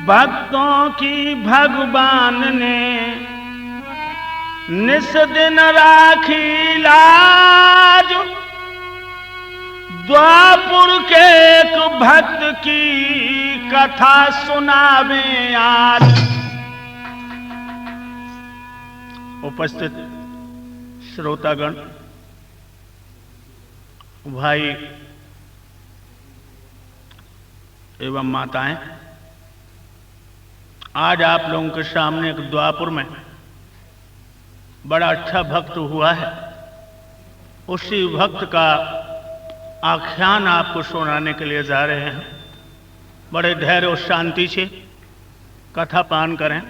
भक्तों की भगवान ने निस दिन राखी लाज। द्वापुर के एक भक्त की कथा सुनावे आज। उपस्थित श्रोतागण, भाई एवं माताएं, आज आप लोगों के सामने एक द्वापुर में बड़ा अच्छा भक्त हुआ है, उसी भक्त का आख्यान आपको सुनाने के लिए जा रहे हैं। बड़े धैर्य और शांति से कथा पान करें।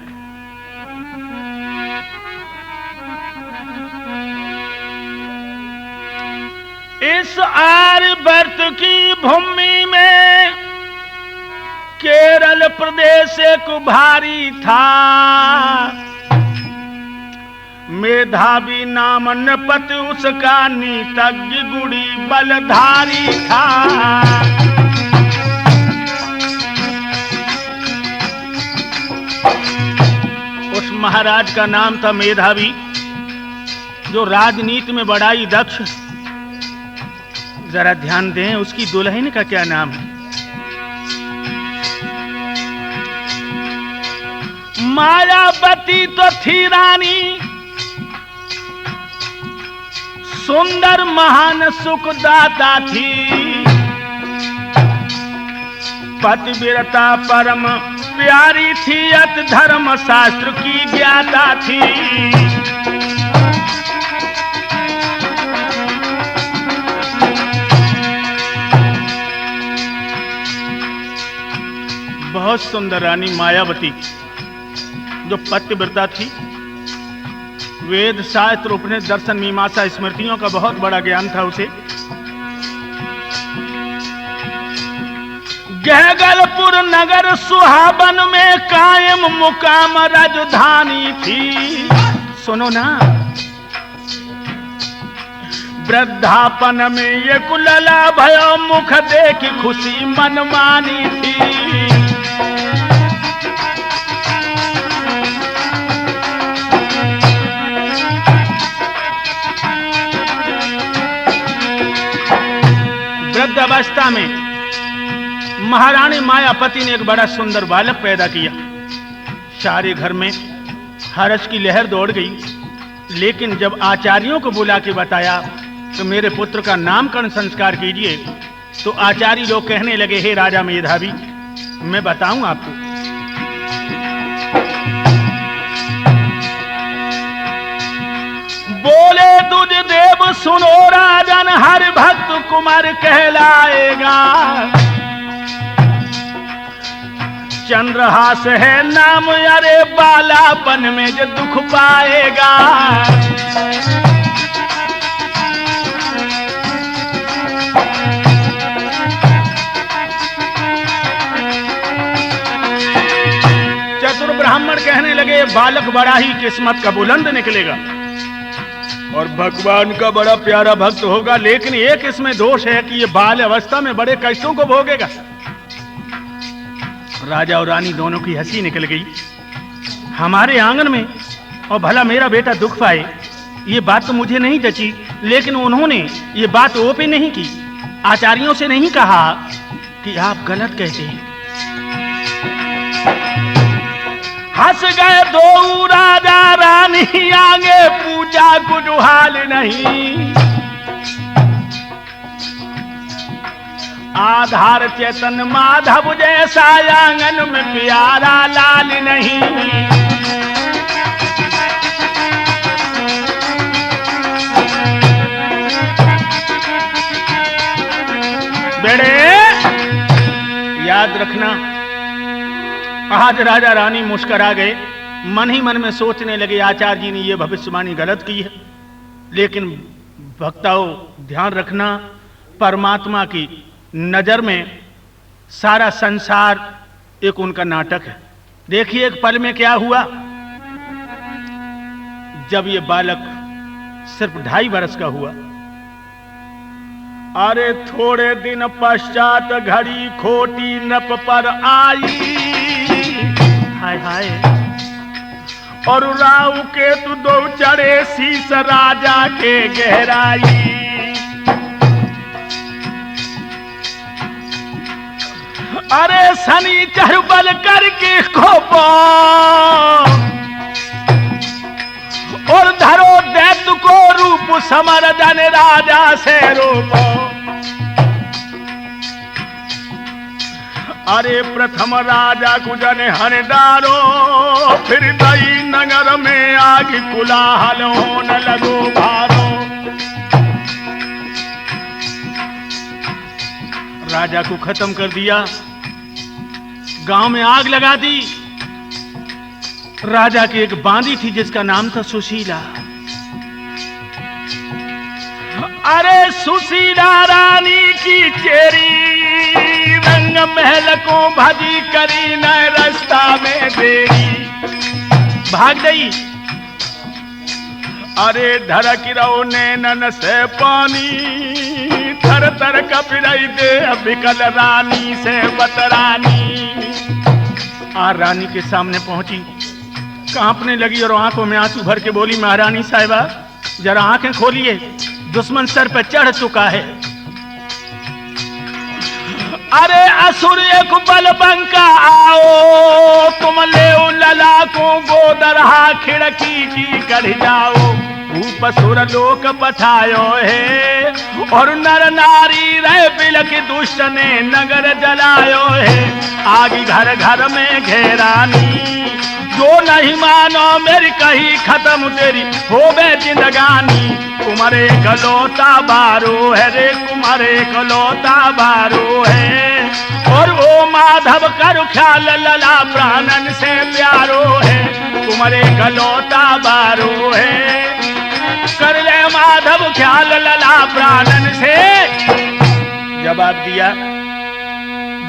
इस आर्यवर्त की भूमि में केरल प्रदेश एक भारी था। मेधावी नाम नृपति उसका नीतज्ञ गुड़ी बलधारी था। उस महाराज का नाम था मेधावी, जो राजनीति में बड़ा ही दक्ष। जरा ध्यान दें, उसकी दुल्हन का क्या नाम है? मायावती तो थी रानी, सुंदर महान सुखदाता थी। पतिव्रता परम प्यारी थी, अत धर्म शास्त्र की ज्ञाता थी। बहुत सुंदर रानी मायावती, जो पतिव्रता थी। वेद शास्त्र उपनिषद दर्शन मीमांसा स्मृतियों का बहुत बड़ा ज्ञान था उसे। गहगलपुर नगर सुहावन में कायम मुकाम राजधानी थी। सुनो ना, वृद्धापन में ये कुलला भयो, मुख देखी खुशी मनमानी थी। वृद्धावस्था में महारानी मायावती ने एक बड़ा सुंदर बालक पैदा किया। सारे घर में हर्ष की लहर दौड़ गई। लेकिन जब आचार्यों को बुला के बताया तो मेरे पुत्र का नामकरण संस्कार कीजिए, तो आचार्य लोग कहने लगे, हे राजा मेधावी, मैं बताऊं आपको। बोले दुज देव सुनो राजन, हर भक्त कुमार कहलाएगा। चंद्रहास है नाम, अरे बालापन में जो दुख पाएगा। चतुर ब्राह्मण कहने लगे, बालक बड़ा ही किस्मत का बुलंद निकलेगा और भगवान का बड़ा प्यारा भक्त होगा। लेकिन एक इसमें दोष है कि ये बाल अवस्था में बड़े कष्टों को भोगेगा। राजा और रानी दोनों की हंसी निकल गई। हमारे आंगन में और भला मेरा बेटा दुख पाए, ये बात तो मुझे नहीं जची। लेकिन उन्होंने ये बात ओपन नहीं की, आचार्यों से नहीं कहा कि आप गलत कहते हैं। हंस गए दो राजा रानी, आगे पूछा कुछ हाल नहीं। आधार चेतन माधव जैसा, आंगन में प्यारा लाल नहीं। बेड़े याद रखना, आज राजा रानी मुस्कुरा गए। मन ही मन में सोचने लगे, आचार्य जी ने यह भविष्यवाणी गलत की है। लेकिन भक्ताओं, ध्यान रखना, परमात्मा की नजर में सारा संसार एक उनका नाटक है। देखिए एक पल में क्या हुआ। जब ये बालक सिर्फ 2.5 वर्ष का हुआ, अरे थोड़े दिन पश्चात घड़ी खोटी नप पर आई। हाय हाय। और राहु केतु दो चढ़े शीस राजा के गहराई। अरे शनि चरबल करके खोपो और धरो दैत्य को रूप समर जन राजा से रूपो। अरे प्रथम राजा कुजन हरदारो फिर दई नगर में आग कुलाहल होने लगो भारो। राजा को खत्म कर दिया, गांव में आग लगा दी। राजा की एक बांदी थी जिसका नाम था सुशीला। अरे सुशीला रानी की चेरी रंग महल को भजी करी न रास्ता में देरी। भाग गई। अरे धड़क रहो नैनन से पानी थर थर कपड़ाई दे बिकल रानी से बतरानी। रानी के सामने पहुंची, कांपने लगी और आंखों में आंसू भर के बोली, महारानी साहिबा जरा आंखें खोलिए, दुश्मन सर पर चढ़ चुका है। अरे असुर एक बल बंका आओ तुम ले लला को गोदरहा खिड़की की कढ़ जाओ। भूप सुर लोक पठायो है और नर नारी रह बिलक दुष्ट ने नगर जलायो है। आगे घर घर में घेरानी जो नहीं मानो मेरी कही खत्म तेरी होवे जिंदगानी। कुमारे गलोता बारो है रे कुमारे गलोता बारो है और ओ माधव कर ख्याल लला प्राणन से प्यारो है। कुमारे गलोता बारो है कर ले माधव ख्याल लला प्राणन से। जवाब दिया।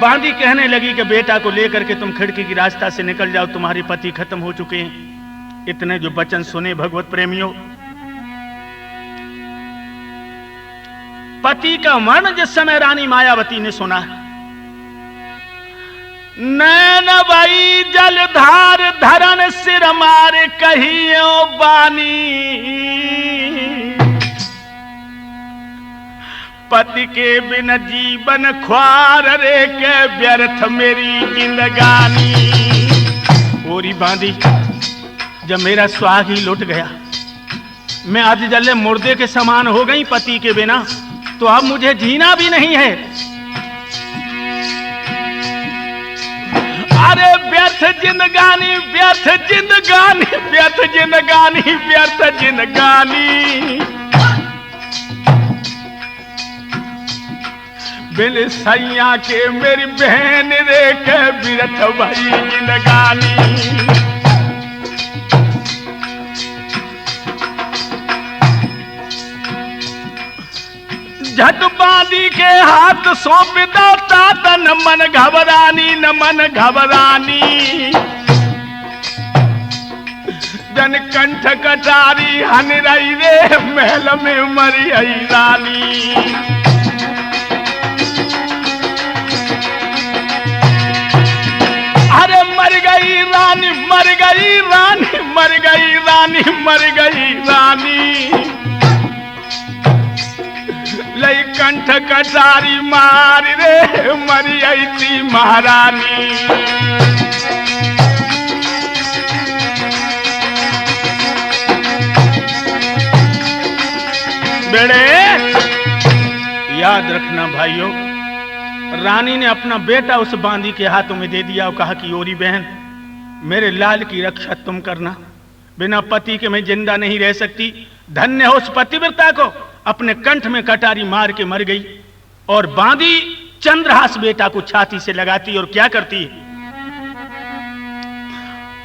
बांदी कहने लगी कि बेटा को लेकर के तुम खिड़की की रास्ता से निकल जाओ, तुम्हारे पति खत्म हो चुके हैं। इतने जो वचन सुने भगवत प्रेमियों, पति का मरण जिस समय रानी मायावती ने सुना, नैन बई जलधार धरन सिर मार कहियो बानी। पति के बिन जीवन ख्वार रे के व्यर्थ मेरी जिंदगानी। ओरी बांधी, जब मेरा स्वाग ही लुट गया, मैं आज जले मुर्दे के समान हो गई पति के बिना, तो अब मुझे जीना भी नहीं है। अरे व्यर्थ जिंदगानी व्यर्थ जिंदगानी व्यर्थ जिंदगानी व्यर्थ जिंदगानी। बिन सैया के मेरी बहन रे के बिरथ भई जिंदगानी। झट बांदी के हाथ सौंप दो तात न मन घबरानी न मन घबरानी। जन कंठ कटारी हन रही रे महल में मरी आई रानी। अरे मर गई रानी मर गई रानी मर गई रानी मर गई रानी। लई कंठ कटारी मार रे मरी आई थी महारानी। बेड़े याद रखना भाइयों, रानी ने अपना बेटा उस बांदी के हाथों में दे दिया और कहा कि ओरी बहन मेरे लाल की रक्षा तुम करना, बिना पति के मैं जिंदा नहीं रह सकती। धन्य हो उस पतिव्रता को, अपने कंठ में कटारी मार के मर गई। और बांदी चंद्रहास बेटा को छाती से लगाती और क्या करती,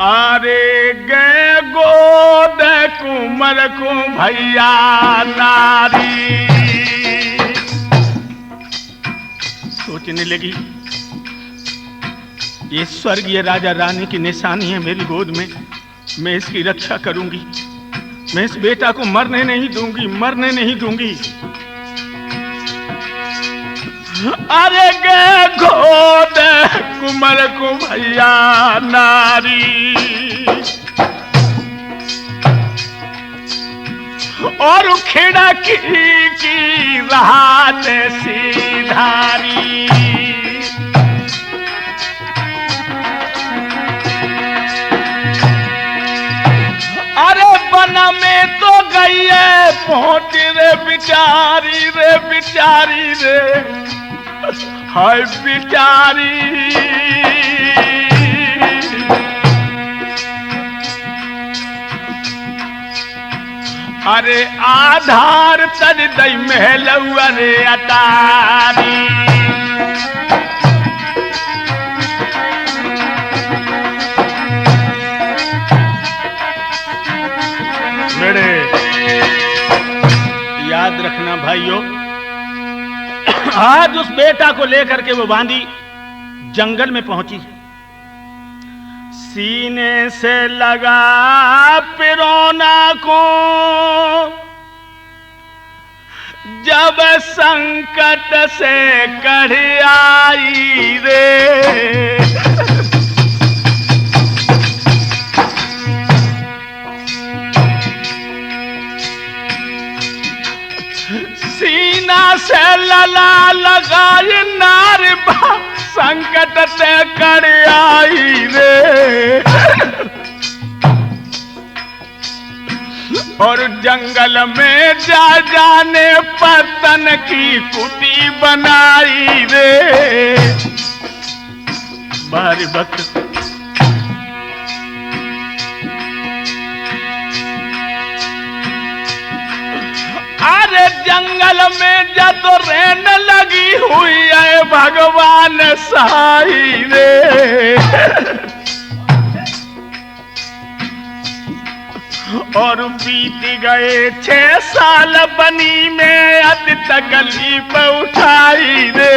अरे गे गोद कुमर को भैया नारी। सोचने लगी ये स्वर्गीय राजा रानी की निशानी है मेरी गोद में, मैं इसकी रक्षा करूंगी, मैं इस बेटा को मरने नहीं दूंगी, मरने नहीं दूंगी। अरे गे गोद कुमर को भैया नारी, और खिड़की की रात सीधारी। अरे बन में तो गई है पहुंची रे बिचारी रे, हाय बिचारी। अरे आधार तज दई महल रे अटारी। मेरे याद रखना भाइयों, आज उस बेटा को लेकर के वो बांदी जंगल में पहुंची। सीने से लगा पिरोना को जब संकट से कढ़ आई रे। सीना से लला लगाई नारी संकट से कढ़ आई रे। और जंगल में जा जाने पतन की कुटी बनाई रे। बारी वक्त अरे जंगल में जब रहने लगी हुई है भगवान साई रे। और बीत गए 6 साल बनी में अति तकलीफ उठाई रे।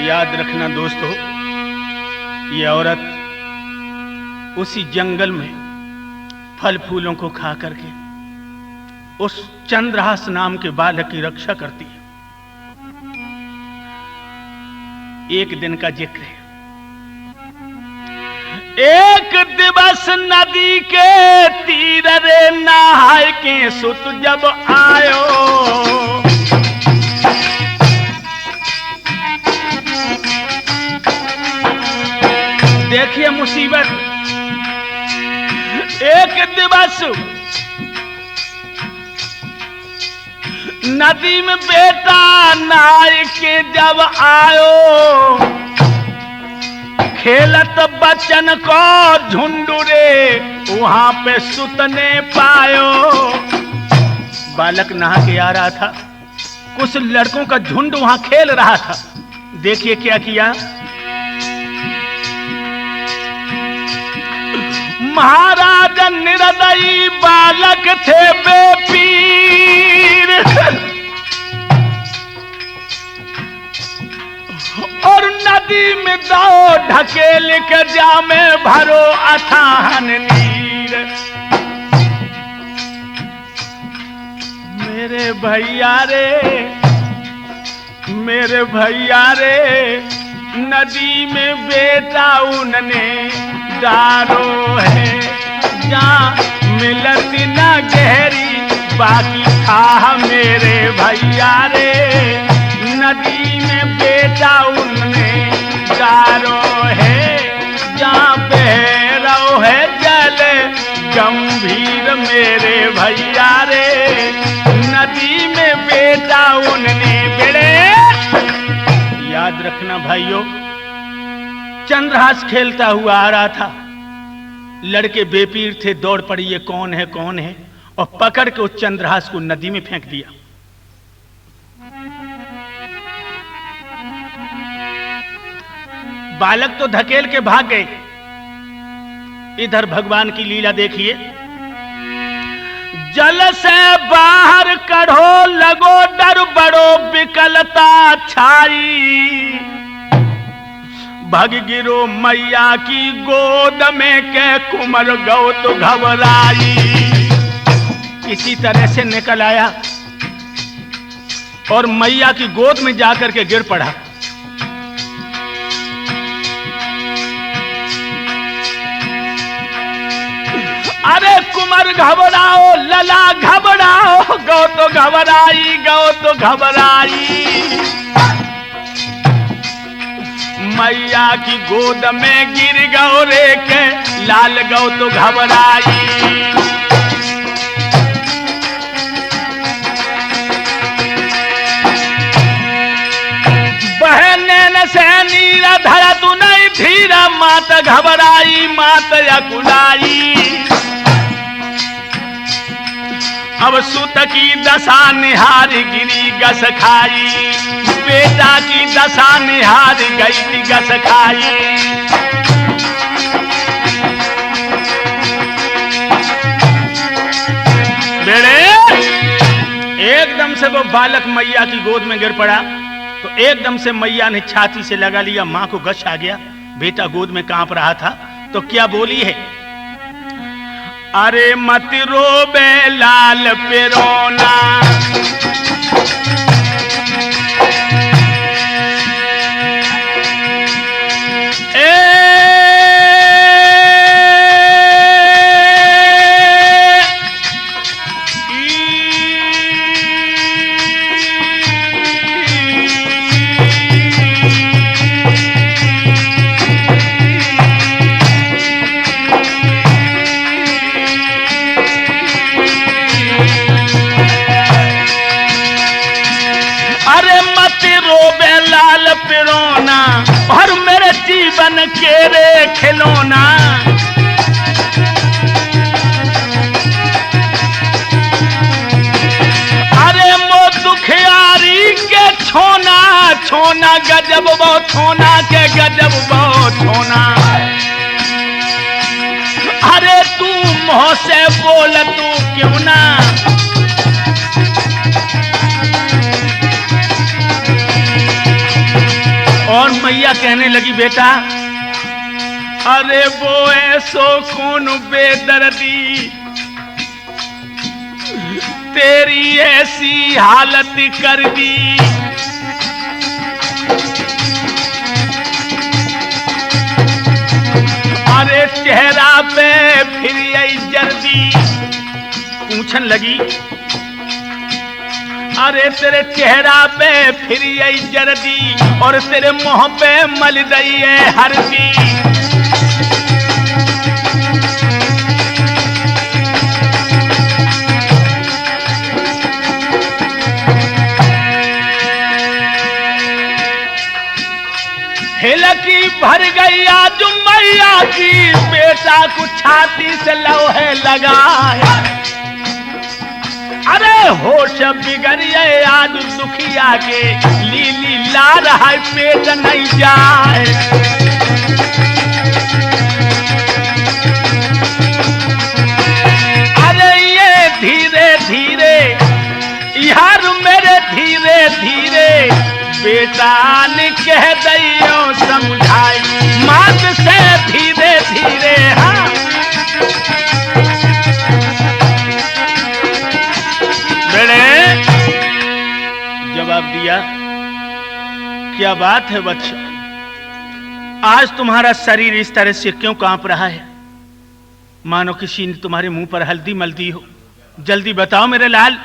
याद रखना दोस्तों, ये औरत उसी जंगल में फल फूलों को खा करके उस चंद्रहास नाम के बालक की रक्षा करती है। एक दिन का जिक्र है। एक दिवस नदी के तीर रे नहाय के सुत जब आयो। देखिए मुसीबत। एक दिवस नदी में बेटा नहाय के जब आयो। खेलत बच्चन को झुंड रे वहां पे सुतने पायो। बालक नहा के आ रहा था, कुछ लड़कों का झुंड वहां खेल रहा था। देखिए क्या किया। महाराज निर्दयी बालक थे बेपीर। और नदी में दो ढकेल के जामे भरो अथाहन नीर। मेरे भैया रे नदी में बेटा उनने डारो है। जहाँ मिलत न गहरी बाकी था मेरे भैया रे। नदी में बेटा उनने डारो है। जहाँ बहरो है जल गंभीर मेरे भैया रे। नदी में बेटा उनने बेड़े। याद रखना भाइयों, चंद्रहास खेलता हुआ आ रहा था। लड़के बेपीर थे, दौड़ पड़ी ये कौन है और पकड़ के उस चंद्रहास को नदी में फेंक दिया। बालक तो धकेल के भाग गए। इधर भगवान की लीला देखिए। जल से बाहर कढ़ो लगो डर बड़ो विकलता छाई। भग गिरो मैया की गोद में के कुमर गौ तो घबराई। इसी तरह से निकल आया और मैया की गोद में जाकर के गिर पड़ा। अरे कुमर घबराओ, लला घबराओ, गौ तो घबराई, गौ तो घबराई। मैया की गोद में गिर गौ रे के लाल गौ तो घबराई। बहने से नीरा धरा तू नहीं धीरा, मात घबराई, मात अकुलाई। अब सुत की दशा निहारी गिरी गस खाई, बेटा की दशा निहार गई थी गस खाई। बेड़े एकदम से वो बालक मैया की गोद में गिर पड़ा तो एकदम से मैया ने छाती से लगा लिया, मां को गश आ गया। बेटा गोद में कांप रहा था तो क्या बोली है, अरे मत रोबे लाल पे रोना, पिरोना और मेरे जीवन के रे खिलौना। अरे मो दुखियारी के छोना, छोना गजब वो छोना के गजब वो छोना। अरे तू मुंह से बोल तू क्यों ना, और मैया कहने लगी, बेटा अरे वो ऐसो कौन बेदर्दी, तेरी ऐसी हालत कर दी। अरे चेहरा पे फिर आई जर्दी, पूछन लगी, अरे तेरे चेहरा पे फिर आई जर्दी और तेरे मुंह पे मल दई है हरदी। हिलकी भर गई आज मैया की, बेटा को छाती से लोहे लगाया। अरे होश बिगड़िए आज दुखिया के, लीली ला रहा पेट नहीं जाए। अरे ये धीरे धीरे यार मेरे धीरे धीरे, बेटा ने कह दियो समझाई, मात से धीरे धीरे। हाँ जवाब दिया, क्या बात है बच्चा, आज तुम्हारा शरीर इस तरह से क्यों कांप रहा है, मानो किसी ने तुम्हारे मुंह पर हल्दी मल दी हो। जल्दी बताओ मेरे लाल।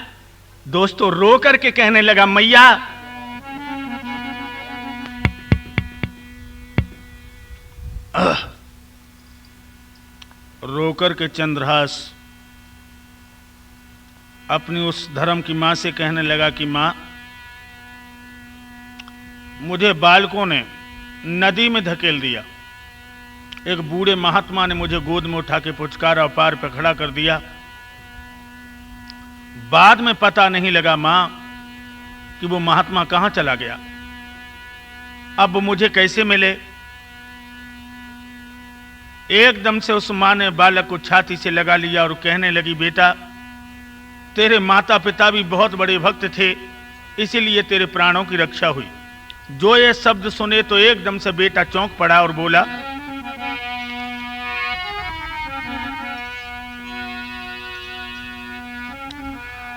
दोस्तों रो करके कहने लगा, मैया रोकर के चंद्रहास अपनी उस धर्म की मां से कहने लगा कि मां, मुझे बालकों ने नदी में धकेल दिया, एक बूढ़े महात्मा ने मुझे गोद में उठा के पुचकारा और पार पे खड़ा कर दिया। बाद में पता नहीं लगा मां कि वो महात्मा कहां चला गया, अब मुझे कैसे मिले। एकदम से उस मां ने बालक को छाती से लगा लिया और कहने लगी, बेटा तेरे माता पिता भी बहुत बड़े भक्त थे, इसीलिए तेरे प्राणों की रक्षा हुई। जो ये शब्द सुने तो एकदम से बेटा चौंक पड़ा और बोला,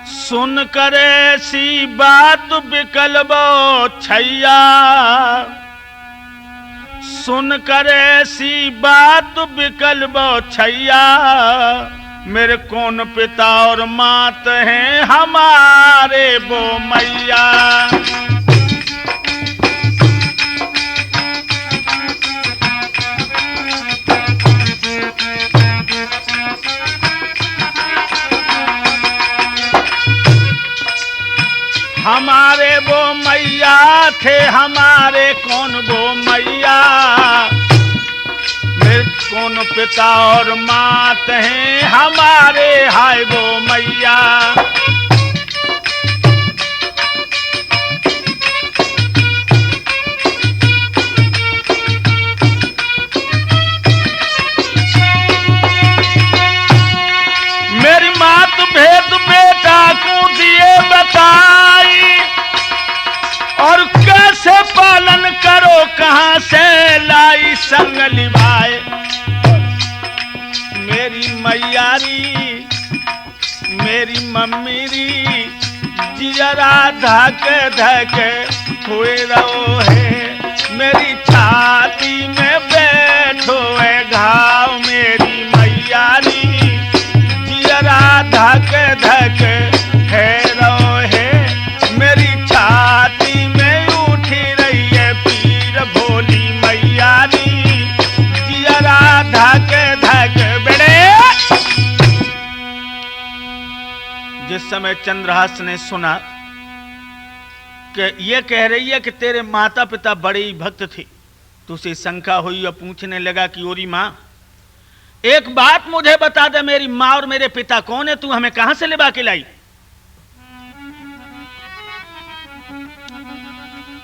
सुन कर ऐसी बात बिकल बो छैया, सुन कर ऐसी बात बिकल बो छैया, मेरे कौन पिता और मात हैं हमारे वो मैया। हमारे वो मैया थे, हमारे कौन वो मैया, मेरे कौन पिता और मात हैं हमारे हाय वो मैया। मेरी मात भेद बेटा को दिए बताई, और कैसे पालन करो कहां से लाई संग लिवाए। मेरी मैयारी मेरी मम्मी री जियरा धक धक हुए रहो है, मेरी छाती में बैठो है घाव। मेरी मैयारी जियरा धक धक है रहो है, मेरी छाती में उठी रही है पीर भोली मैयारी जियरा धक धक। बेड़े जिस समय चंद्रहास ने सुना कि ये कह रही है कि तेरे माता पिता बड़े ही भक्त थे, तो उसे शंका हुई और पूछने लगा कि ओरी मां, एक बात मुझे बता दे, मेरी मां और मेरे पिता कौन है, तू हमें कहां से लिवा के लाई।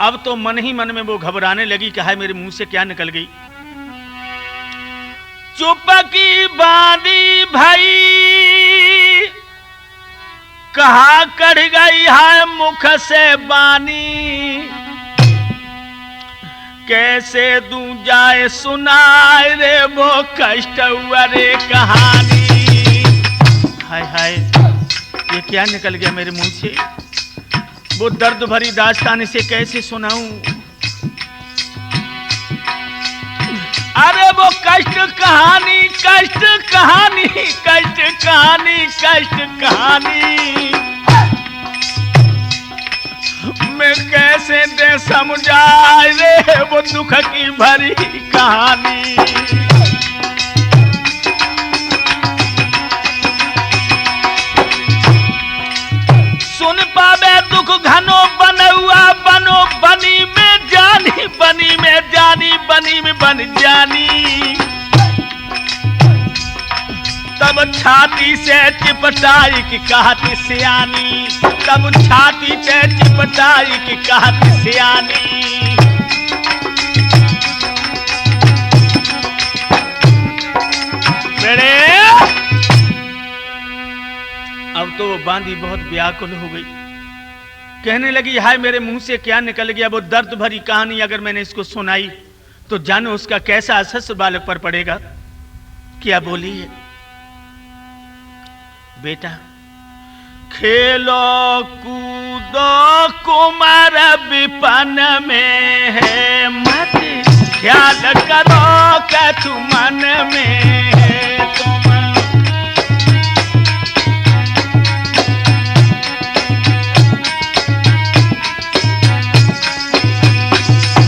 अब तो मन ही मन में वो घबराने लगी कि हाय मेरे मुंह से क्या निकल गई। चुपकी बांधी भाई कहा कढ़ गई है मुख से बानी, कैसे दूं जाए सुनाए रे वो कष्ट हुआ रे कहानी। हाय हाय ये क्या निकल गया मेरे मुंह से, वो दर्द भरी दास्तान इसे कैसे सुनाऊं। अरे वो कष्ट कहानी कष्ट कहानी कष्ट कहानी कष्ट कहानी, मैं कैसे दे समझाए रे वो दुख की भरी कहानी। सुन पावे दुख घनो बनौआ बनो बनी में जानी, बनी में जानी, बनी में बन जानी। तब छाती से चिपटाई की कहती सियानी, तब छाती से चिपटाई की कहती सियानी। बेड़े अब तो वो बांदी बहुत व्याकुल हो गई, कहने लगी हाय मेरे मुंह से क्या निकल गया। वो दर्द भरी कहानी अगर मैंने इसको सुनाई तो जानो उसका कैसा असर बालक पर पड़ेगा। क्या बोली है बेटा, खेलो कूदो कुमार विपन में है मत, ख्याल करो कछु मन में है तुम।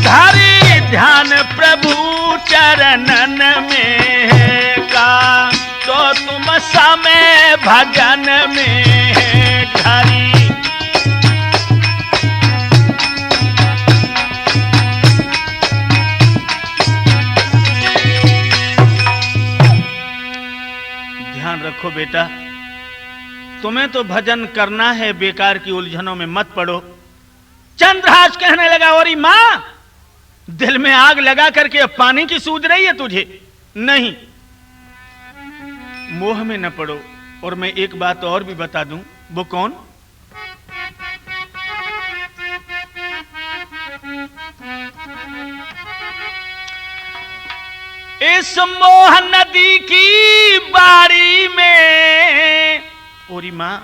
धारी ध्यान प्रभु चरणन में है का, तो तुम समय भजन में है धारी। ध्यान रखो बेटा, तुम्हें तो भजन करना है, बेकार की उलझनों में मत पड़ो। चंद्रहास कहने लगा ओरी मां, दिल में आग लगा करके अब पानी की सूझ रही है तुझे? नहीं, मोह में न पड़ो। और मैं एक बात और भी बता दूं। वो कौन? इस मोह नदी की बाड़ी में, ओरी माँ,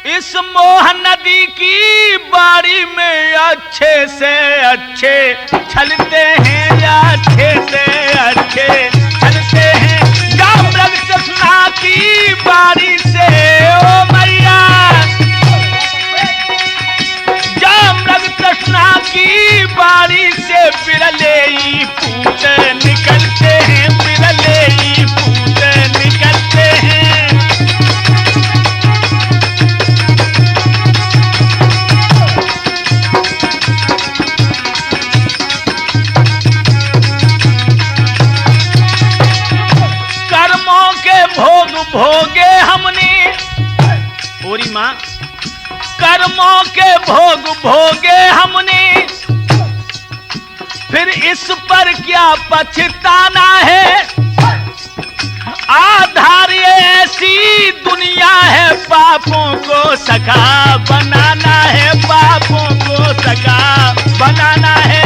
इस मोह नदी की बाड़ी में अच्छे से अच्छे चलते हैं या अच्छे से अच्छे चलते हैं। जामरग कृष्णा की बाड़ी से ओ मैया, जामरग कृष्णा की बाड़ी से बिरले ही पूत निकलते हैं, बिरले ही पूत निकलते हैं। कर्मों के भोग भोगे हमने, ओरी माँ, कर्मों के भोग भोगे हमने, फिर इस पर क्या पछताना है। आधार ये ऐसी दुनिया है, पापों को सखा बनाना है, पापों को सखा बनाना है।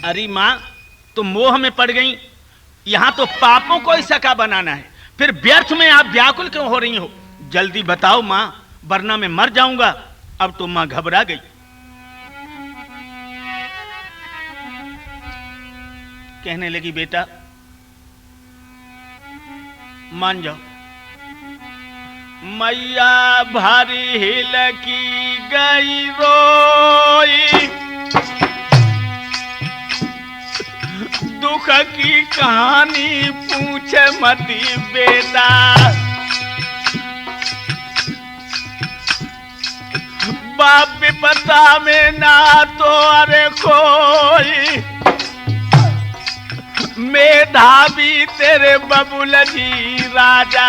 अरे माँ, तुम मोह में पड़ गई, यहां तो पापों को ही सखा बनाना है, फिर व्यर्थ में आप व्याकुल क्यों हो रही हो? जल्दी बताओ माँ, वरना मैं मर जाऊंगा। अब तो माँ घबरा गई। कहने लगी, बेटा मान जाओ। मैया भारी हिल की गई रोई, दुख की कहानी पूछे मती बेटा। बाप विपदा में ना तो अरे कोई, मेधावी तेरे बबुल जी राजा।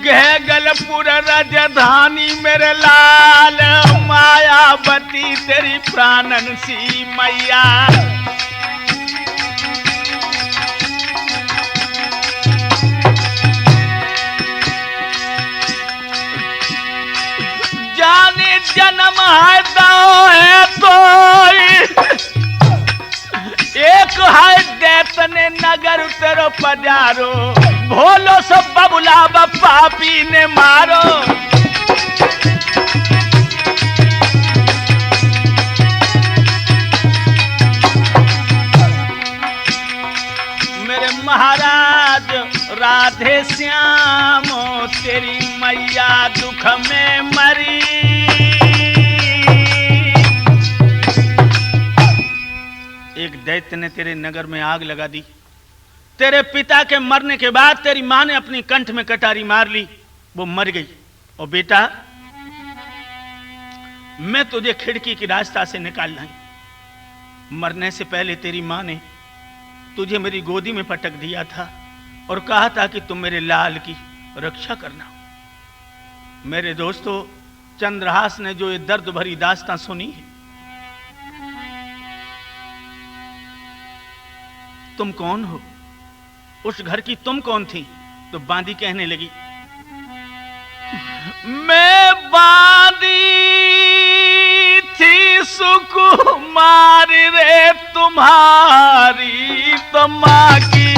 गहगलपुर राजधानी मेरे लाल, मायावती तेरी प्राणन सी मैया। जाने जन्म है दो है तो एक है दैतने नगर तेरो पधारो, भोलो सब बबुला पापी ने मारो। मेरे महाराज राधे श्याम तेरी मैया दुख में मरी। एक दैत्य ने तेरे नगर में आग लगा दी। तेरे पिता के मरने के बाद तेरी मां ने अपनी कंठ में कटारी मार ली, वो मर गई। और बेटा, मैं तुझे खिड़की की रास्ता से निकाल लाई। मरने से पहले तेरी मां ने तुझे मेरी गोदी में पटक दिया था और कहा था कि तुम मेरे लाल की रक्षा करना। मेरे दोस्तों, चंद्रहास ने जो ये दर्द भरी दास्तां सुनी है, तुम कौन हो? उस घर की तुम कौन थी? तो बांदी कहने लगी, मैं बांदी थी सुकुमारी रे तुम्हारी तो माँ की।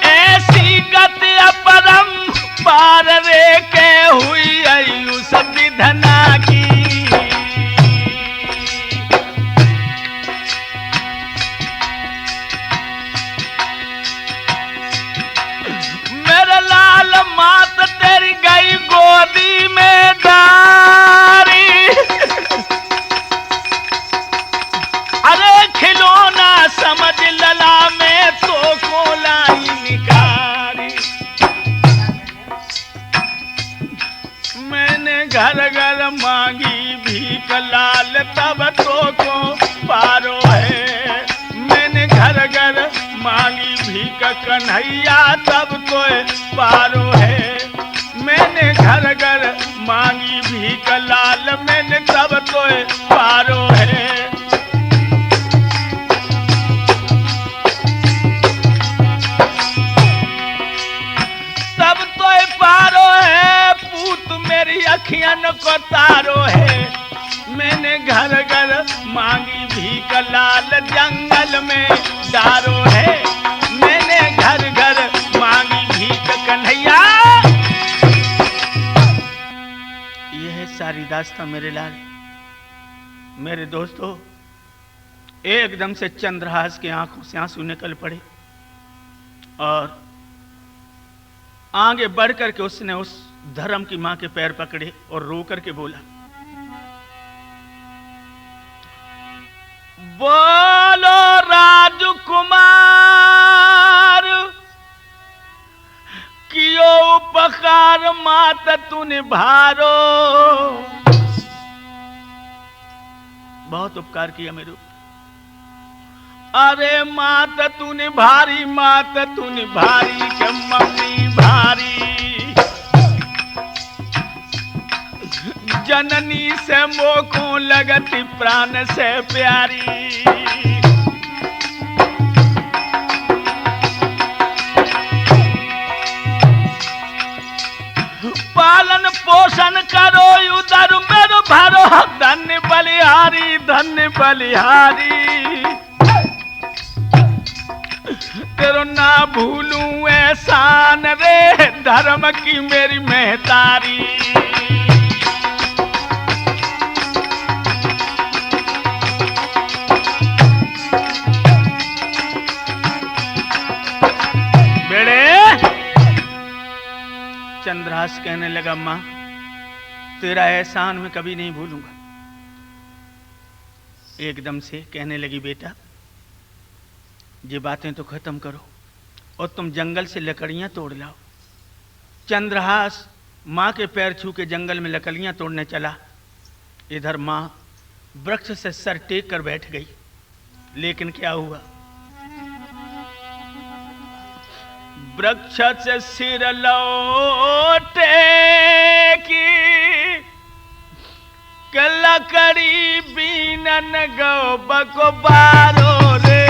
ऐसी गति अपरम पार रे के हुई आयु सब विधना की। मेरे लाल मात तेरी गई गोदी में दारी, अरे खिलौना समझ लला में तो कोलाई निकारी। मैंने घर घर मांगी भीख लाल तब तो को पारो है। मैंने घर घर मांगी भीख कन्हैया तब तो पारो है। मैंने घर घर मांगी भीख लाल मैंने तब तो पारो है। तब तो पारो है पूत मेरी अखियन को तारो है। मैंने घर घर मांगी भीख लाल जंगल में डारो है। मैंने घर घर मांगी भीख कन्हैया। यह है सारी दास्तां मेरे लाल। मेरे दोस्तों, एकदम से चंद्रहास की आंखों से आंसू निकल पड़े और आगे बढ़ करके उसने उस धर्म की मां के पैर पकड़े और रो करके बोला, बोलो राजकुमार कियो उपकार मात तू निभारो। बहुत उपकार किया मेरे। अरे मात तू निभारी मात तू निभारी के मम्मी भारी। जननी से मोको लगती प्राण से प्यारी। पालन पोषण करो उदर मेरो भरो। धन्य बलिहारी धन्य बलिहारी। तेरो ना भूलूं एहसान रे धर्म की मेरी महतारी। चंद्रहास कहने लगा, मां तेरा एहसान मैं कभी नहीं भूलूंगा। एकदम से कहने लगी, बेटा ये बातें तो खत्म करो और तुम जंगल से लकड़ियां तोड़ लाओ। चंद्रहास मां के पैर छू के जंगल में लकड़ियां तोड़ने चला। इधर मां वृक्ष से सर टेक कर बैठ गई। लेकिन क्या हुआ, वृक्ष से सिर लौटे की लकड़ी बीनन गो बको बारो रे।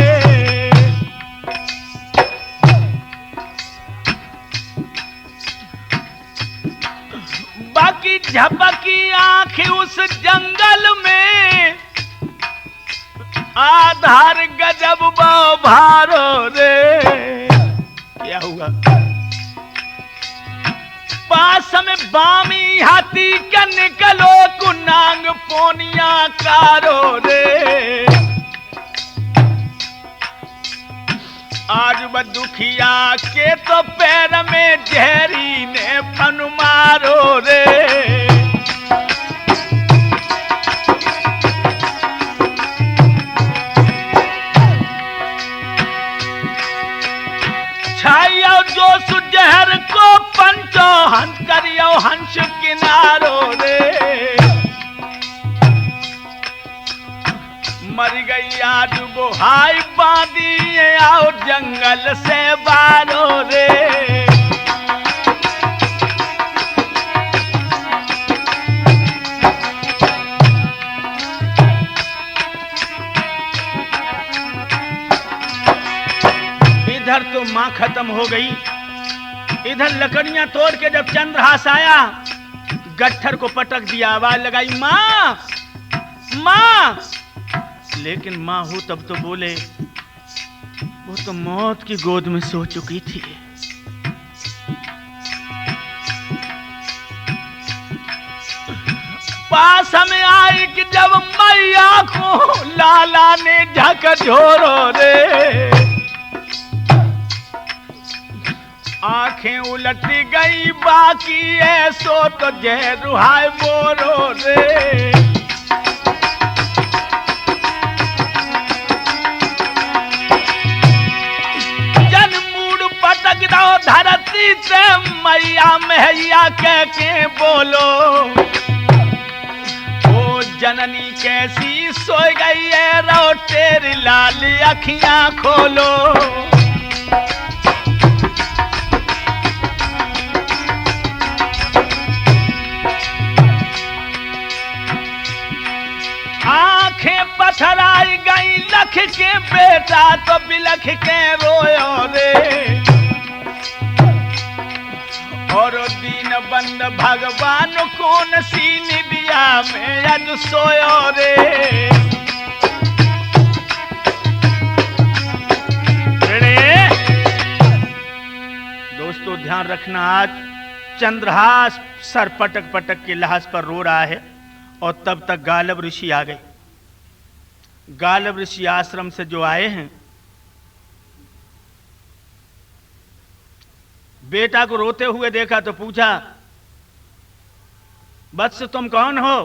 बाकी झपकी आंखें उस जंगल में आधार गजब भारो रे। क्या हुआ, पास में बामी हाथी का निकलो कुनांग पोनिया कारो रे। आज वह दुखिया के तो पैर में जहरी ने फन मारो रे। छाया जो सुजहर को पंचो हंस करियो हंस किनारो रे। मर गई आज वो हाय बांधी आओ जंगल से बारो रे। इधर तो मां खत्म हो गई। इधर लकड़ियां तोड़ के जब चंद्रहास आया गट्ठर को पटक दिया, आवाज लगाई, मां मां। लेकिन मां हूं तब तो बोले, वो तो मौत की गोद में सो चुकी थी। पास हमें आई कि जब मैया को लाला ने झकझोरो रे। आंखें उलट गई बाकी ऐसो तो जय रुहाय मोरो रे। जन मूड पटक दो धरती से मैया मैया कह के बोलो। ओ जननी कैसी सो गई है रो तेरी लाल अखियां खोलो। बिलख के बेटा तो बिलख के रोयो रे, और दीन बंद भगवान कौन सी निदिया में अज सोयो रे। दोस्तों ध्यान रखना, आज चंद्रहास सर पटक पटक के लाश पर रो रहा है और तब तक गालब ऋषि आ गए। गालब ऋषि आश्रम से जो आए हैं, बेटा को रोते हुए देखा तो पूछा, वत्स तुम कौन हो?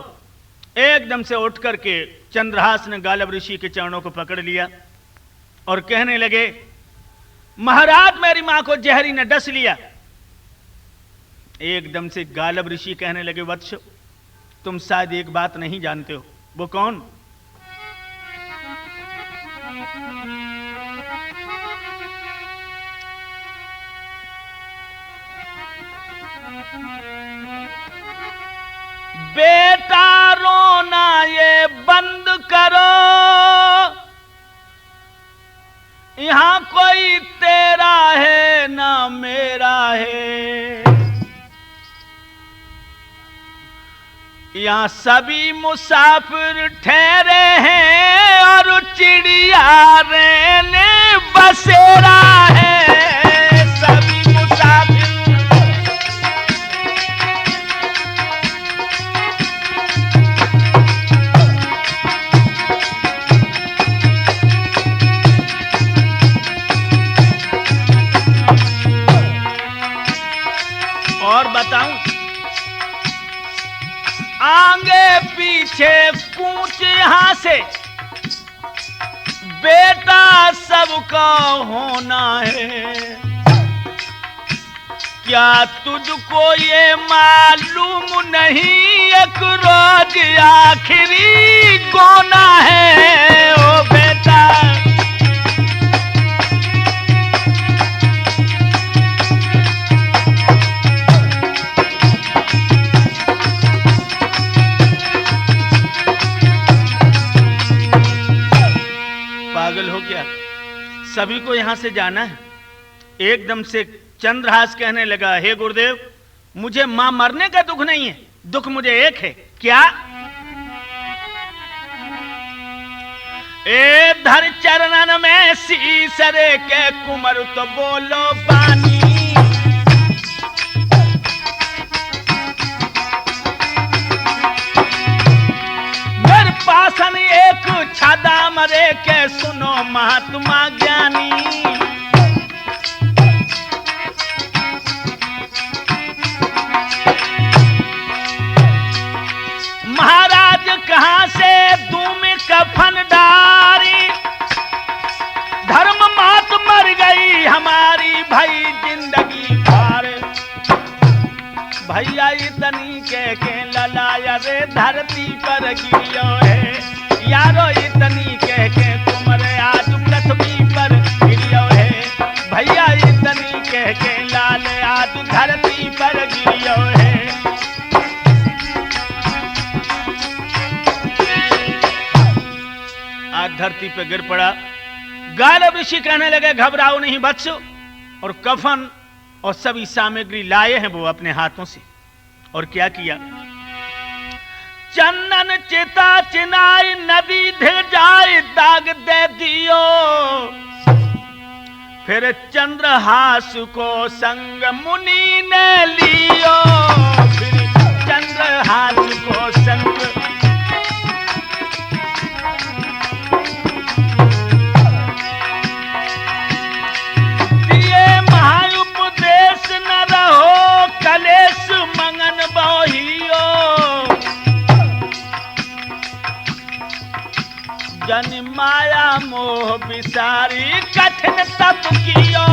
एकदम से उठ करके चंद्रहास ने गालब ऋषि के चरणों को पकड़ लिया और कहने लगे, महाराज मेरी मां को जहरी ने डस लिया। एकदम से गालब ऋषि कहने लगे, वत्स तुम शायद एक बात नहीं जानते हो। वो कौन? बेटा रोना ये बंद करो, यहां कोई तेरा है ना मेरा है, यहां सभी मुसाफिर ठहरे हैं और चिड़िया रहने बसेरा है। सभी मुसाफिर और बताऊं, आगे पीछे कूच यहां से, बेटा सबका होना है। क्या तुझको ये मालूम नहीं, एक रोज आखिरी गोना है ओ बेटा। पागल हो गया, सभी को यहां से जाना है। एकदम से चंद्रहास कहने लगा, हे गुरुदेव मुझे मां मरने का दुख नहीं है, दुख मुझे एक है। क्या? ए धर चरणन में सीसरे के कुमर तो बोलो पानी, मेरे पासन एक छादा मरे के सुनो महात्मा ज्ञानी। महाराज कहां से दूं में कफन डारी, धर्म मात मर गई हमारी भाई जिंदगी भर। भैया इतनी के ललाया रे धरती पर गिरियो है, यारो इतनी के तुम्हारे आज पृथ्वी पर गिरियो है। भैया इतनी के लाल आज धरती पर गिरियो है। आज धरती पे गिर पड़ा। गालब ऋषि कहने लगे, घबराओ नहीं बच्चो, और कफन और सभी सामग्री लाए हैं वो अपने हाथों से। और क्या किया? चंदन चिता चिनाई नदी धिर जाए दाग दे दियो, फिर चंद्रहास को संग मुनि ने लियो। फिर चंद्रहास को संग कलेश मंगन बहियो, जन माया मोह बिसारी कठिन तप कियो।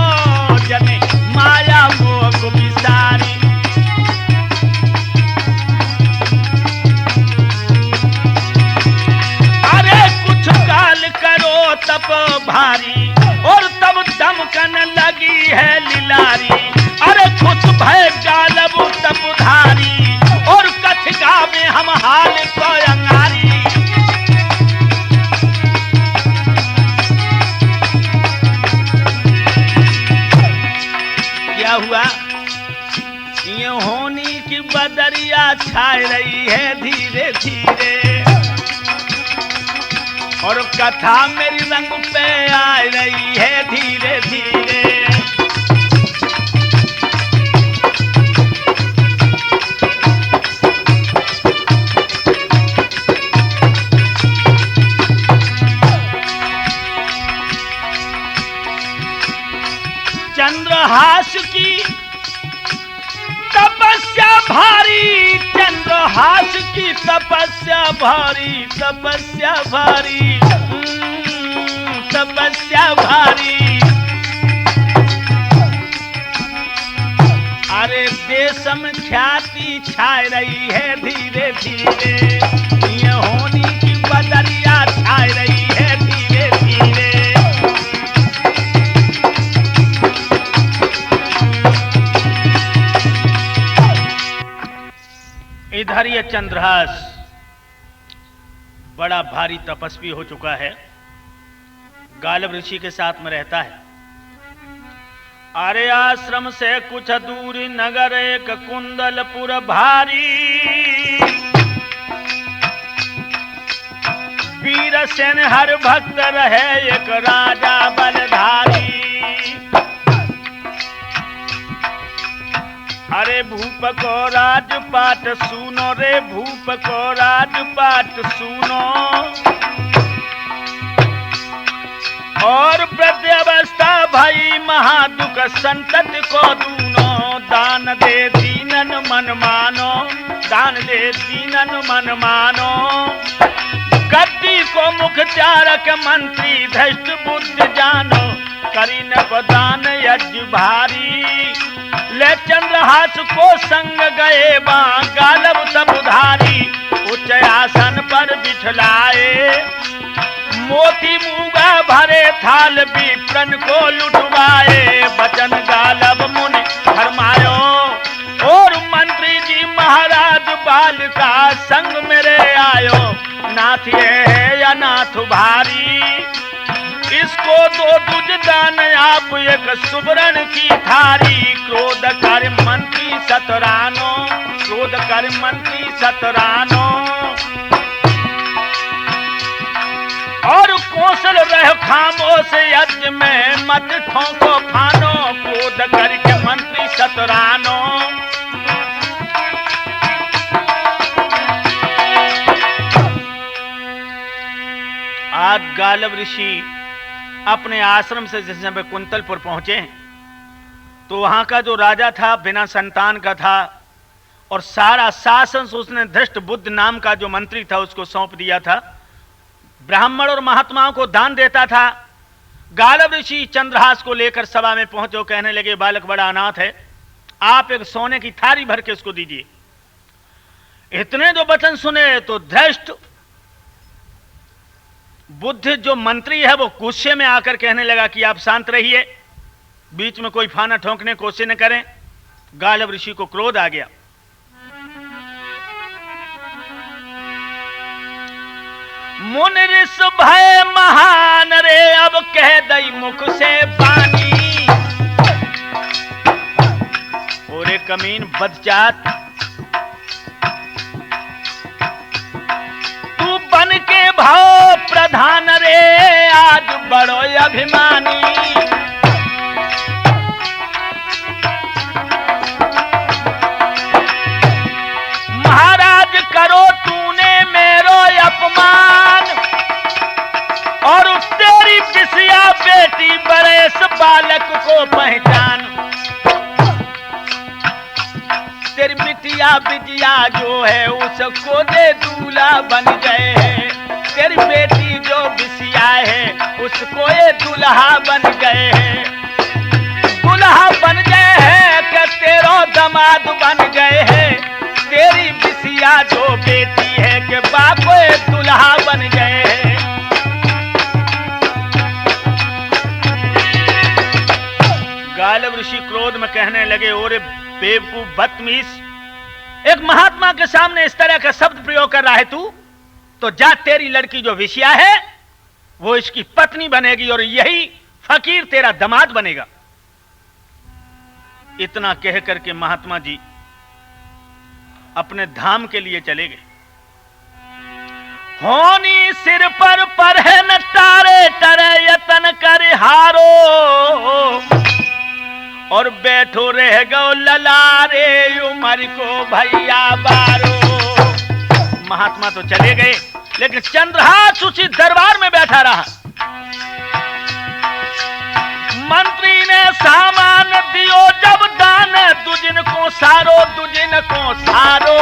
जन माया मोह बिसारी अरे कुछ काल करो तप भारी, और तब दमकन लगी है लिलारी। अरे खुश भय गालब तपधारी, और कथिका में हम हाल को अंगारी। बदरिया छाए रही है धीरे धीरे, और कथा मेरी रंग पे आ रही है धीरे धीरे। चंद्रहास की तपस्या भारी, चंद्रहास की तपस्या भारी, तपस्या भारी, तपस्या भारी। अरे देशम ख्याति छाए रही है धीरे धीरे, ये होनी की बदरिया छाए रही है धीरे धीरे। इधर ये चंद्रहास बड़ा भारी तपस्वी हो चुका है, गालब ऋषि के साथ में रहता है। अरे आश्रम से कुछ दूरी नगर एक कुंदलपुर भारी, वीर सेन हर भक्त रहे एक राजा बलधारी। अरे भूप को राजपाट सुनो रे, भूप को राजपाट सुनो, और वृद्धावस्था भई महादुख संतत को दूनो। दान दे दीनन मन मानो, दान दे दीनन मन मानो, गद्दी को मुख चारक मंत्री धृष्ट बुद्धि जानो, करी न दान यज्ञ भारी। ले चंद्रहास को संग गए बा गालब सब उधारी, उच्च आसन पर बिठलाए, मोती मूंगा भरे थाल विप्रन को लुटवाए। बचन गालब मुनि फरमायो, और मंत्री जी महाराज बाल का संग मेरे आयो, नाथ ये है या नाथ भारी, इसको दो तुझ दान आप एक सुवर्ण की थारी। क्रोध कर मंत्री सतरानो, क्रोध कर मंत्री सतरानो, और कौशल रह खामोश यज्ञ में मत ठोको फानो। क्रोध करके मंत्री सतरानो, आज गालब ऋषि अपने आश्रम से जिस समय कुंतलपुर पहुंचे तो वहां का जो राजा था बिना संतान का था, और सारा शासन उसने धृष्ट बुद्ध नाम का जो मंत्री था उसको सौंप दिया था। ब्राह्मण और महात्माओं को दान देता था। गालब ऋषि चंद्रहास को लेकर सभा में पहुंचे और कहने लगे, बालक बड़ा अनाथ है, आप एक सोने की थारी भर के उसको दीजिए। इतने जो वचन सुने तो धृष्ट बुद्ध जो मंत्री है वो गुस्से में आकर कहने लगा कि आप शांत रहिए, बीच में कोई फाना ठोंकने की कोशिश न करें। गालब ऋषि को क्रोध आ गया। मुनि ऋष भय महान रे, अब कह दई मुख से बानी, ओरे कमीन बदजात, तू बन के भाव प्रधान रे, आज बड़ो अभिमानी। महाराज करो तूने मेरो अपमान, और तेरी बिसिया बेटी बरेस बालक को पहचान। तेरी बिटिया बिटिया जो है उसको दे दूल्हा बन गए हैं, तेरी बेटी जो बिसिया है उसको ये दूल्हा बन गए हैं। दूल्हा बन गए हैं कि तेरो दामाद बन गए हैं, तेरी बिसिया जो बेटी है कि बाको ये दूल्हा बन गए हैं। गालब ऋषि क्रोध में कहने लगे, ओरे बेवकूफ बदतमीज, एक महात्मा के सामने इस तरह का शब्द प्रयोग कर रहा है तू, तो जा तेरी लड़की जो विषया है वो इसकी पत्नी बनेगी और यही फकीर तेरा दामाद बनेगा। इतना कह करके महात्मा जी अपने धाम के लिए चले गए। होनी सिर पर परहन तारे तरे यतन कर हारो, और बैठो रह गो ललारे उमर को भैया बारो। महात्मा तो चले गए, लेकिन चंद्रहास उसी दरबार में बैठा रहा। मंत्री ने सामान दियो जब दान, दुजिन को सारो दुजिन को सारो।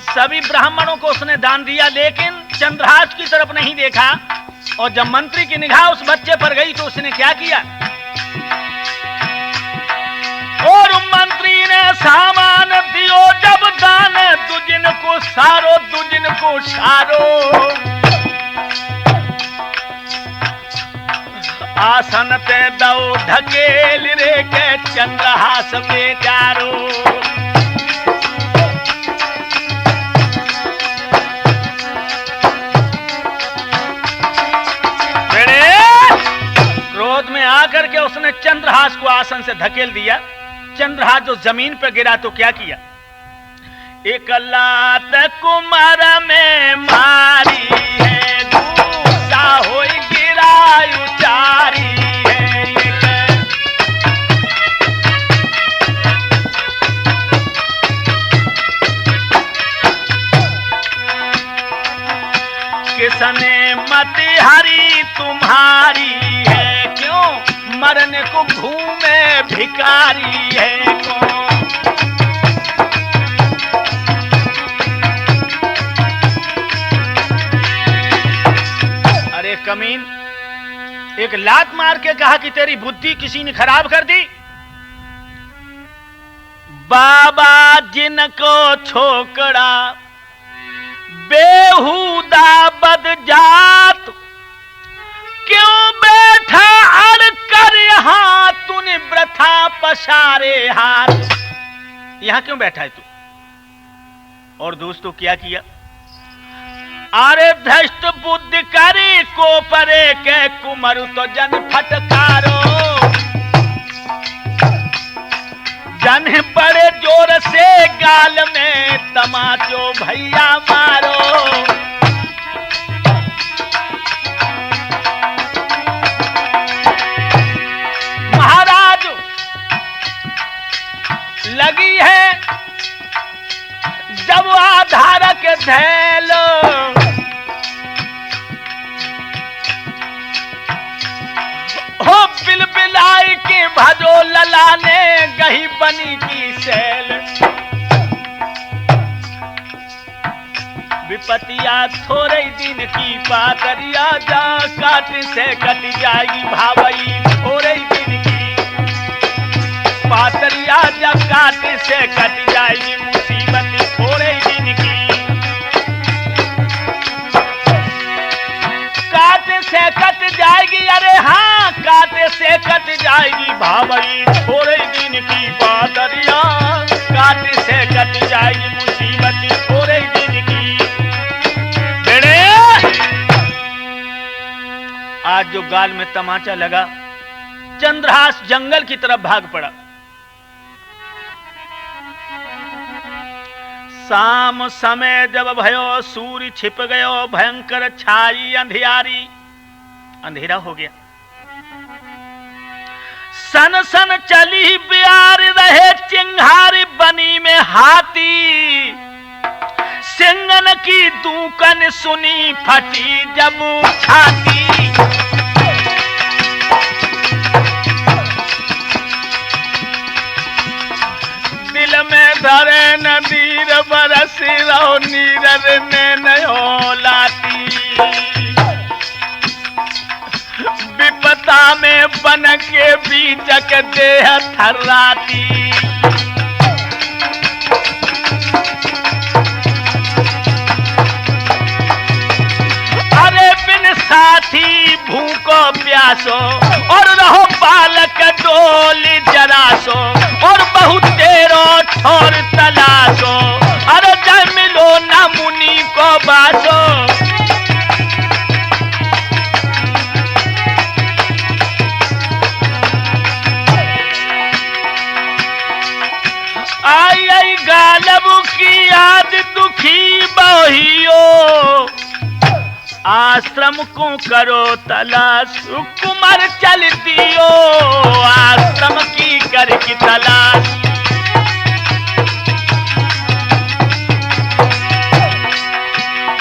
सभी ब्राह्मणों को उसने दान दिया, लेकिन चंद्रहास की तरफ नहीं देखा। और जब मंत्री की निगाह उस बच्चे पर गई तो उसने क्या किया? और मंत्री ने सामान दियो जब दान, दुजिन को सारो दुजिन को सारो। आसन ते दो ढकेल रे के चंद्रहास बेचारो। क्रोध में आकर के उसने चंद्रहास को आसन से धकेल दिया। चंद्रहास जो जमीन पर गिरा तो क्या किया? एक लात कुमार में मारी है, दूसरा होई गिरा उचारी है। किसने मति हरी तुम्हारी है, क्यों मरने को घूमे भिखारी है कौन? अरे कमीन, एक लात मार के कहा कि तेरी बुद्धि किसी ने खराब कर दी। बाबा जिनको छोकड़ा बेहुदा बदजात, क्यों बैठा अड़ कर यहां तूने वृथा पसारे हाथ। यहां क्यों बैठा है तू? और दोस्तों क्या किया? अरे भ्रष्ट बुद्धि करे को परे के कुमरु तो जन फटकारो। जन बड़े जोर से गाल में तमाचो भैया मारो। महाराज लगी है जब आधारक धैलो, हो बिलबिलाई के भजो ललाने गही बनी की सैल। विपतिया थोड़े दिन की पातरिया जा काट से कट जाएगी भावई। थोड़े दिन की पातरिया जब काट से कट जाएगी मुसीबत थोड़े दिन की। काट से कट जाएगी, अरे हाँ काट से कट जाएगी भावई। थोड़े दिन की पातरिया काट से कट जाएगी मुसीबत थोड़े दिन की। आज जो गाल में तमाचा लगा, चंद्रहास जंगल की तरफ भाग पड़ा। शाम समय जब भयो सूर्य छिप गयो, भयंकर छाई अंधियारी। अंधेरा हो गया। सन सन चली बियार रहे चिंगारी बनी में हाथी। सिंगन की दूकन सुनी फटी जब छाती। दिल में धरे नदीर बरस रहो नीरर ने नयो लाती। विपता में बन के बीचक देह थर्राती। साथी भूखो प्यासो और रहो बालक डोली जरासो, और बहुत तेरो ठोर तलाशो। अरे जय मिलो ना मुनि को बासो। बालब की याद दुखी बहियो, आश्रम को करो तलाश कुमार चलतियो, आश्रम की कर की तलाश।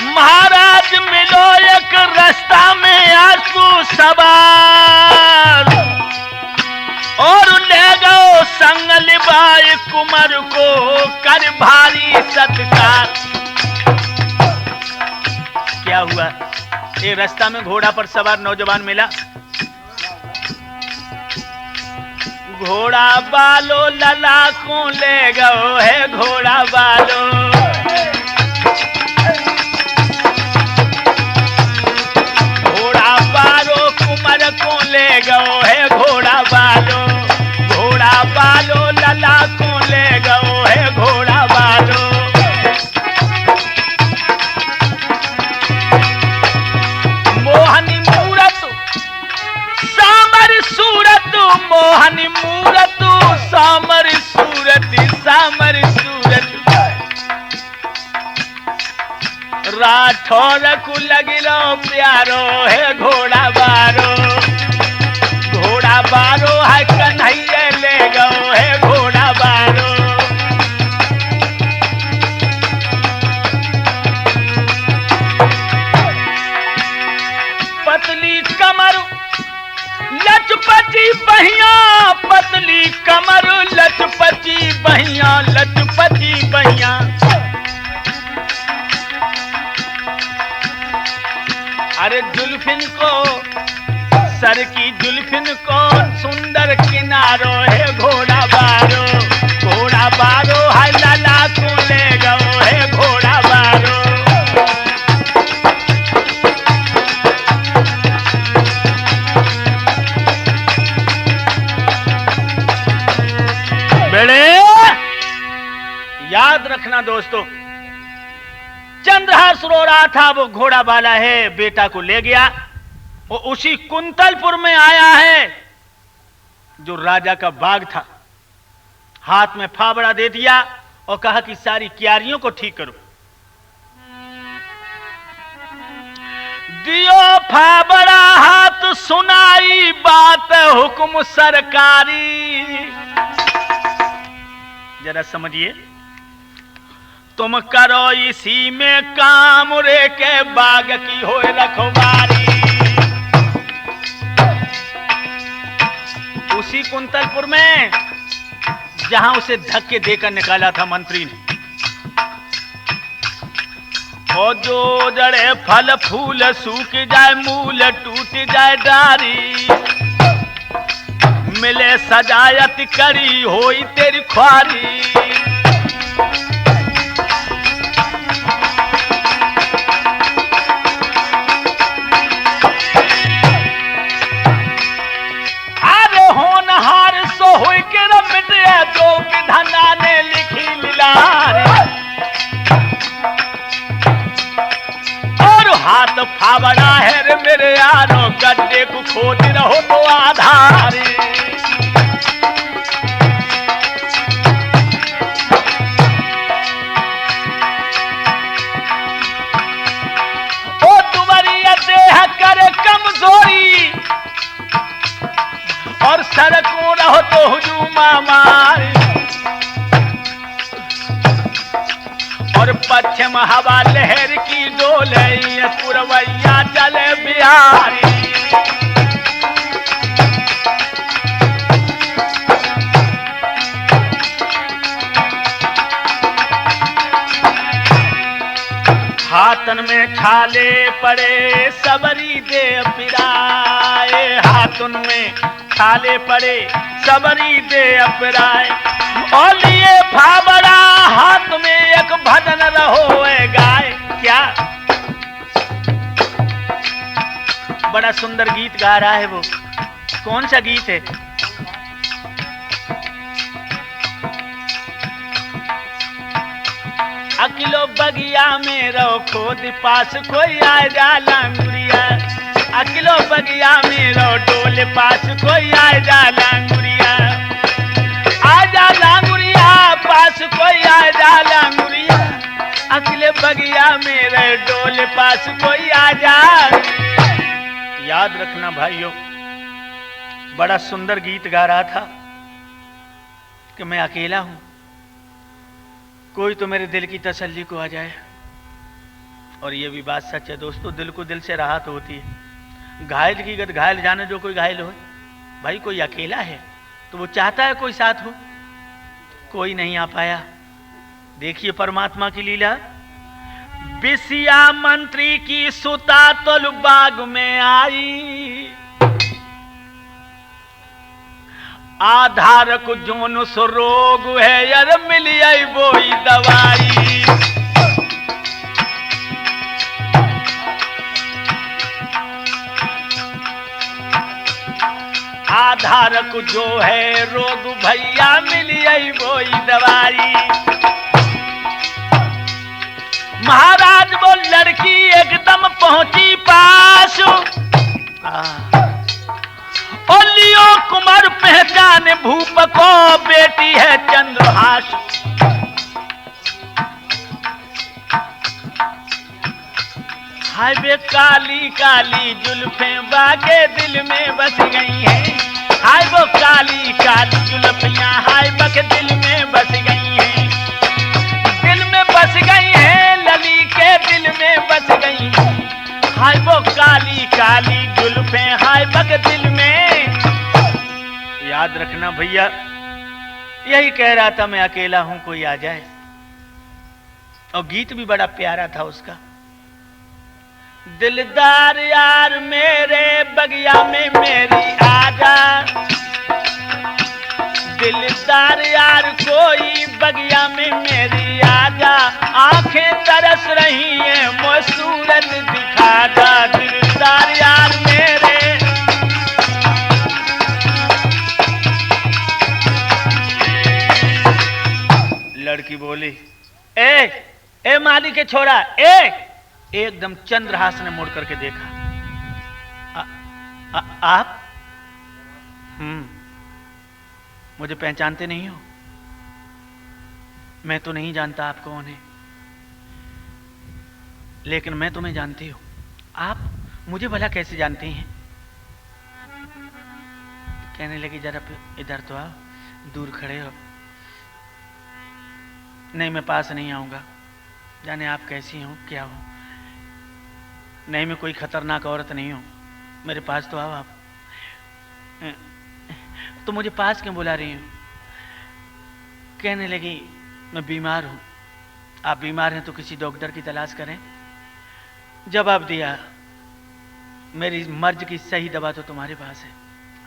महाराज मिलो एक रास्ता में आंसू सवार, और ले गो संगल बाई कुमार को कर भारी सत्कार। क्या हुआ? एक रास्ता में घोड़ा पर सवार नौजवान मिला। घोड़ा बालो लला को ले गो है घोड़ा बालो, घोड़ा बालो कुमार को ले गो है घोड़ा बालो, घोड़ा बालो लला को ले गो है घोड़ा बालो। मोहनी मूरत सामर सूरत, मोहनी मूरत सामर सूरत, सामर सूरत। राठौर को लगिलो प्यारो है घोड़ा बारो, घोड़ा बारो है कन्हैया ले गो है घोड़ा बारो। पतली कमर लचपची बहिया, पतली कमर लचपची बहिया, लचपची बहिया। अरे जुल्फिन को सर की जुल्फिन को सुंदर किनारो है घोड़ा बारो, घोड़ा बारो है लाला को ले गो है घोड़ा बारो। बेड़े याद रखना दोस्तों, चंद्रहास रो रहा था, वो घोड़ा वाला है बेटा को ले गया। वो उसी कुंतलपुर में आया है जो राजा का बाग था, हाथ में फावड़ा दे दिया और कहा कि सारी क्यारियों को ठीक करो। दियो फावड़ा हाथ सुनाई बात हुक्म सरकारी। जरा समझिए, तुम करो इसी में काम रे के बाग की हो रखवारी। उसी कुंतलपुर में जहां उसे धक्के देकर निकाला था मंत्री ने। और जो जड़े फल फूल सूख जाए, मूल टूट जाए डारी, मिले सजायत करी होई तेरी ख्वारी। अरे होनहार सो हुई के रमिट जो विधाना ने लिखी लीलार, और हाथ फावड़ा है रे मेरे यारो, गड्ढे को खोद रहो तो आधार। करे कमजोरी और सड़कों रहो तो हुजूमा मारे, और पश्चिम हवा लहर की डोले, पुरवैया चले बिहारी। हाथन में छाले पड़े सबरी दे पिराए, हाथन में छाले पड़े सबरी दे अपराए। और लिए फावड़ा हाथ में एक भजन रहो गाय। क्या बड़ा सुंदर गीत गा रहा है वो, कौन सा गीत है? अकिलो बगिया में रहो खोद पास कोई आए जा लांगुरिया, अकिलो बगिया में रहो डोले पास कोई आए जा लांगुरिया, आ जा लांगुरिया पास कोई आए जा अगले बगिया मेरे डोले पास कोई आ जा। याद रखना भाइयों, बड़ा सुंदर गीत गा रहा था कि मैं अकेला हूं, कोई तो मेरे दिल की तसल्ली को आ जाए। और ये भी बात सच है दोस्तों, दिल को दिल से राहत होती है। घायल की गत घायल जाने जो कोई घायल हो। भाई कोई अकेला है तो वो चाहता है कोई साथ हो, कोई नहीं आ पाया। देखिए परमात्मा की लीला। बिसिया मंत्री की सुता तुल बाग में आई, आधार को जोन सो रोग है यार मिली आई बोई दवाई। आधार को जो है रोग भैया मिली आई बोई दवाई। महाराज वो लड़की एकदम पहुंची पास, और लियो कुमार पहचान भूप को बेटी है चंद्रहास। हाय वे काली काली जुल्फें बाके दिल में बस गई हैं। हाय वो काली काली जुल्फियां हाय बके दिल में बस गई हैं, दिल में बस गई हैं, लली के दिल में बस गई। हाय वो काली काली जुल्फें हाय बके दिल में। याद रखना भैया, यही कह रहा था मैं अकेला हूं कोई आ जाए। और गीत भी बड़ा प्यारा था उसका। दिलदार यार मेरे बगिया में मेरी आजा, दिलदार यार कोई बगिया में मेरी आजा। आंखें तरस रही हैं वो सूरत दिखा जा, दिलदार यार मेरे। लड़की बोली ए माली के छोरा एकदम चंद्रहास ने मुड़ करके देखा। आप मुझे पहचानते नहीं हो? मैं तो नहीं जानता आप कौन है, लेकिन मैं तुम्हें जानती हूं। आप मुझे भला कैसे जानते हैं? कहने लगी जरा इधर तो आओ, दूर खड़े हो। नहीं मैं पास नहीं आऊंगा, जाने आप कैसी हो क्या हो। नहीं मैं कोई खतरनाक औरत नहीं हूं, मेरे पास तो आओ आप। तो मुझे पास क्यों बुला रही हो? कहने लगी मैं बीमार हूं। आप बीमार हैं तो किसी डॉक्टर की तलाश करें। जवाब दिया मेरी मर्ज की सही दवा तो तुम्हारे पास है।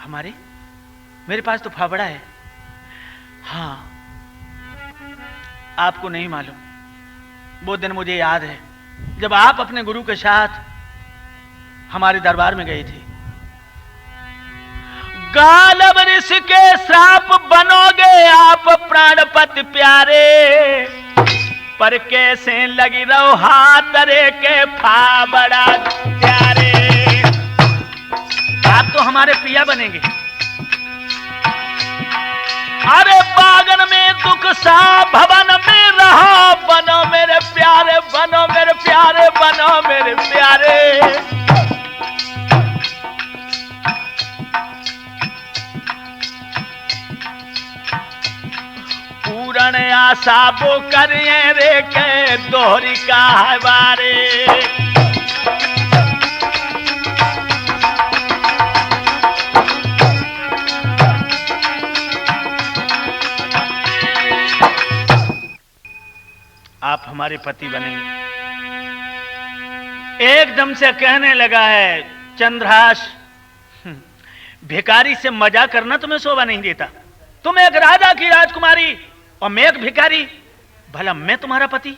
हमारे मेरे पास तो फावड़ा है। हाँ आपको नहीं मालूम, वो दिन मुझे याद है जब आप अपने गुरु के साथ हमारे दरबार में गए थे। गालब ऋष के श्राप बनोगे आप प्राणपति प्यारे, पर कैसे लगी रहो हाथ रे के फावड़ा प्यारे। आप तो हमारे पिया बनेंगे। अरे बागन में दुख सा भवन में रहा, बनो मेरे प्यारे बनो मेरे प्यारे बनो मेरे प्यारे। पूर्ण आशा वो करिए रे के दोहरी का हवारे। आप हमारे पति बनेंगे। एकदम से कहने लगा है चंद्रहास, भिखारी से मजाक करना तुम्हें शोभा नहीं देता। तुम एक राजा की राजकुमारी और मैं एक भिखारी, भला मैं तुम्हारा पति?